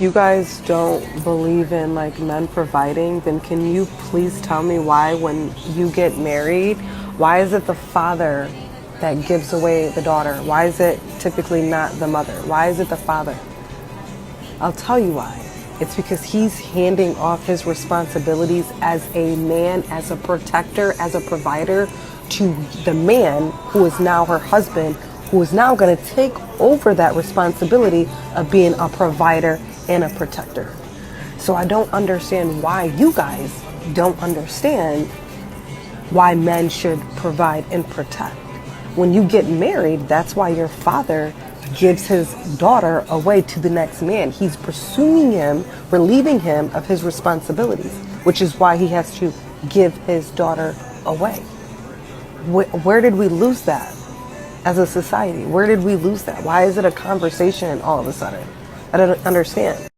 You guys don't believe in like men providing, then can you please tell me why when you get married, why is it the father that gives away the daughter? Why is it typically not the mother? Why is it the father? I'll tell you why. It's because he's handing off his responsibilities as a man, as a protector, as a provider to the man who is now her husband, who is now going to take over that responsibility of being a provider and a protector. So I don't understand why you guys don't understand why men should provide and protect. When you get married, that's why your father gives his daughter away to the next man. He's pursuing him, relieving him of his responsibilities, which is why he has to give his daughter away. Where did we lose that as a society? Where did we lose that? Why is it a conversation all of a sudden? I don't understand.